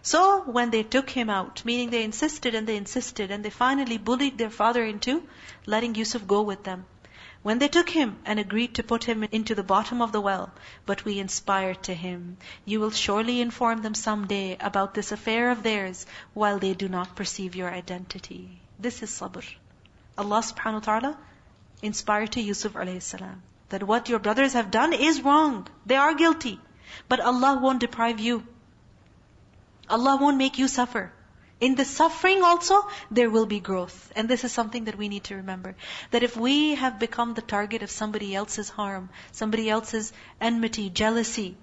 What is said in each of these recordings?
So when they took him out, meaning they insisted and they insisted, and they finally bullied their father into letting Yusuf go with them. When they took him and agreed to put him into the bottom of the well, but we inspired to him, you will surely inform them someday about this affair of theirs, while they do not perceive your identity. This is sabr. Allah subhanahu wa ta'ala inspired to Yusuf alayhi salam, that what your brothers have done is wrong. They are guilty. But Allah won't deprive you. Allah won't make you suffer. In the suffering also, there will be growth. And this is something that we need to remember. That if we have become the target of somebody else's harm, somebody else's enmity, jealousy,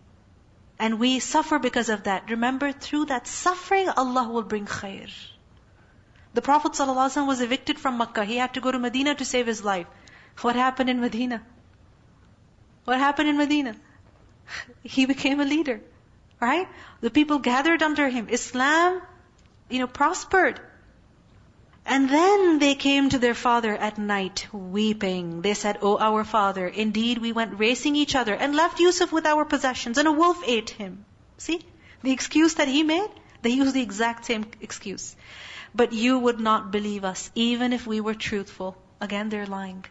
and we suffer because of that, remember, through that suffering, Allah will bring khair. The Prophet ﷺ was evicted from Makkah. He had to go to Medina to save his life. What happened in Medina? What happened in Medina? He became a leader. Right? The people gathered under him. Islam, prospered. And then they came to their father at night, weeping. They said, "Oh, our father, indeed we went racing each other and left Yusuf with our possessions, and a wolf ate him." See? The excuse that he made, they used the exact same excuse. "But you would not believe us, even if we were truthful." Again, they're lying.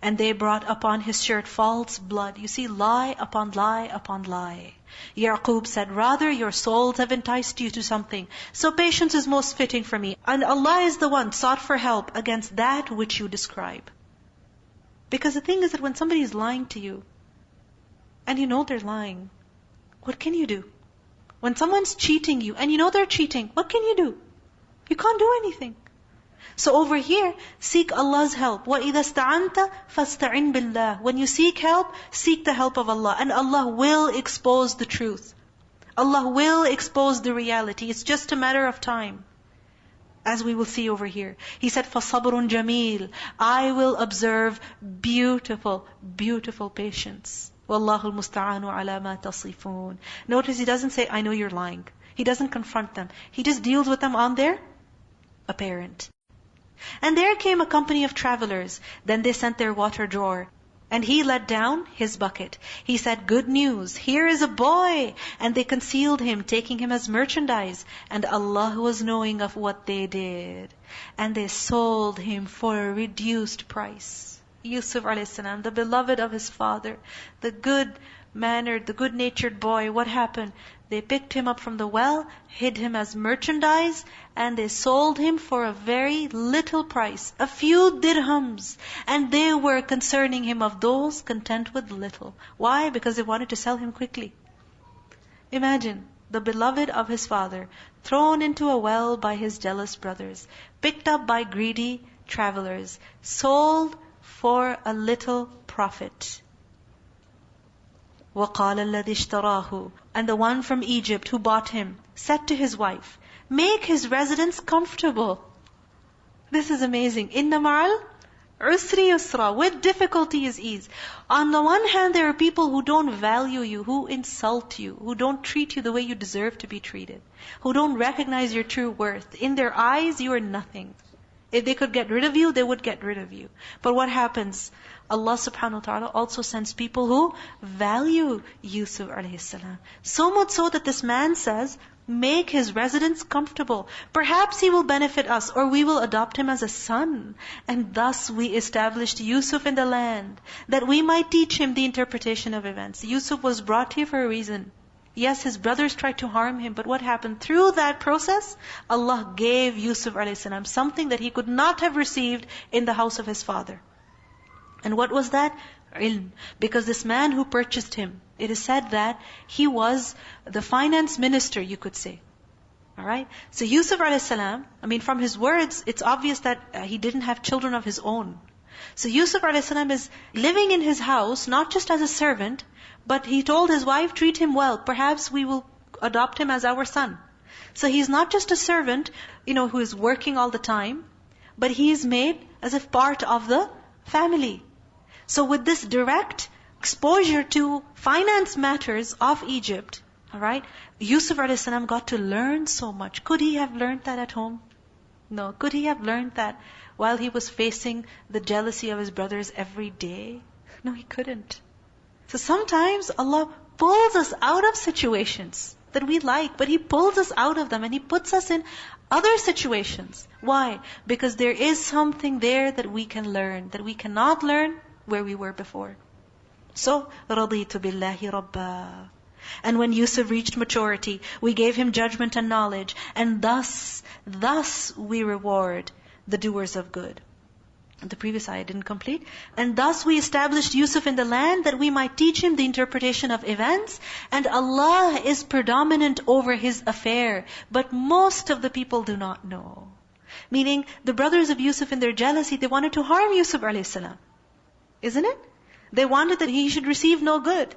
"And they brought upon his shirt false blood." You see, lie upon lie upon lie. Yaqub said, "Rather your souls have enticed you to something. So patience is most fitting for me. And Allah is the one sought for help against that which you describe." Because the thing is that when somebody is lying to you, and you know they're lying, what can you do? When someone's cheating you, and you know they're cheating, what can you do? You can't do anything. So over here, seek Allah's help. وَإِذَا اسْتَعَنْتَ فَاسْتَعِنْ بِاللَّهِ. When you seek help, seek the help of Allah. And Allah will expose the truth. Allah will expose the reality. It's just a matter of time. As we will see over here. He said, فَصَبْرٌ جَمِيلٌ. I will observe beautiful, beautiful patience. وَاللَّهُ الْمُسْتَعَانُ عَلَى مَا تَصِفُونَ. Notice he doesn't say, "I know you're lying." He doesn't confront them. He just deals with them on their apparent. And there came a company of travelers. Then they sent their water drawer. And he let down his bucket. He said, "Good news, here is a boy." And they concealed him, taking him as merchandise. And Allah was knowing of what they did. And they sold him for a reduced price. Yusuf a.s., the beloved of his father, the good-mannered, the good-natured boy, what happened? They picked him up from the well, hid him as merchandise, and they sold him for a very little price, a few dirhams. And they were concerning him of those content with little. Why? Because they wanted to sell him quickly. Imagine, the beloved of his father, thrown into a well by his jealous brothers, picked up by greedy travelers, sold for a little profit. وَقَالَ الَّذِي اشْتَرَاهُ. And the one from Egypt who bought him said to his wife, "Make his residence comfortable." This is amazing. إِنَّ مَعَ الْعُسْرِ يُسْرًا. With difficulty is ease. On the one hand, there are people who don't value you, who insult you, who don't treat you the way you deserve to be treated, who don't recognize your true worth. In their eyes, you are nothing. If they could get rid of you, they would get rid of you. But what happens? Allah subhanahu wa ta'ala also sends people who value Yusuf alayhi salam. So much so that this man says, "Make his residence comfortable. Perhaps he will benefit us, or we will adopt him as a son." And thus we established Yusuf in the land, that we might teach him the interpretation of events. Yusuf was brought here for a reason. Yes, his brothers tried to harm him, but what happened? Through that process, Allah gave Yusuf a.s. something that he could not have received in the house of his father. And what was that? Ilm. Because this man who purchased him, it is said that he was the finance minister, you could say. Alright? So Yusuf a.s., from his words, it's obvious that he didn't have children of his own. So Yusuf a.s. is living in his house, not just as a servant, but he told his wife, "Treat him well. Perhaps we will adopt him as our son." So he's not just a servant, who is working all the time, but he is made as if part of the family. So with this direct exposure to finance matters of Egypt, alright, Yusuf a.s. got to learn so much. Could he have learned that at home? No. Could he have learned that while he was facing the jealousy of his brothers every day? No, he couldn't. So sometimes Allah pulls us out of situations that we like, but He pulls us out of them and He puts us in other situations. Why? Because there is something there that we can learn, that we cannot learn where we were before. So, رَضِيتُ بِاللَّهِ رَبًّا. And when Yusuf reached maturity, we gave him judgment and knowledge, and thus we reward the doers of good. The previous ayah didn't complete. And thus we established Yusuf in the land that we might teach him the interpretation of events. And Allah is predominant over his affair. But most of the people do not know. Meaning, the brothers of Yusuf in their jealousy, they wanted to harm Yusuf a.s. Isn't it? They wanted that he should receive no good.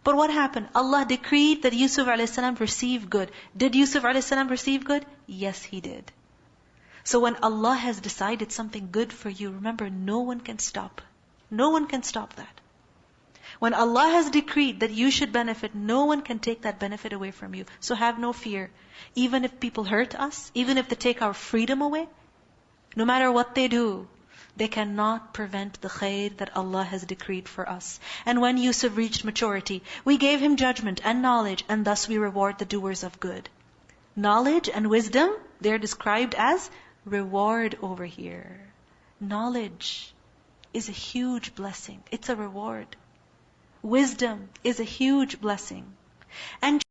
But what happened? Allah decreed that Yusuf a.s. receive good. Did Yusuf a.s. receive good? Yes, he did. So when Allah has decided something good for you, remember, no one can stop. No one can stop that. When Allah has decreed that you should benefit, no one can take that benefit away from you. So have no fear. Even if people hurt us, even if they take our freedom away, no matter what they do, they cannot prevent the khair that Allah has decreed for us. And when Yusuf reached maturity, we gave him judgment and knowledge, and thus we reward the doers of good. Knowledge and wisdom, they're described as reward over here. Knowledge is a huge blessing. It's a reward. Wisdom is a huge blessing. And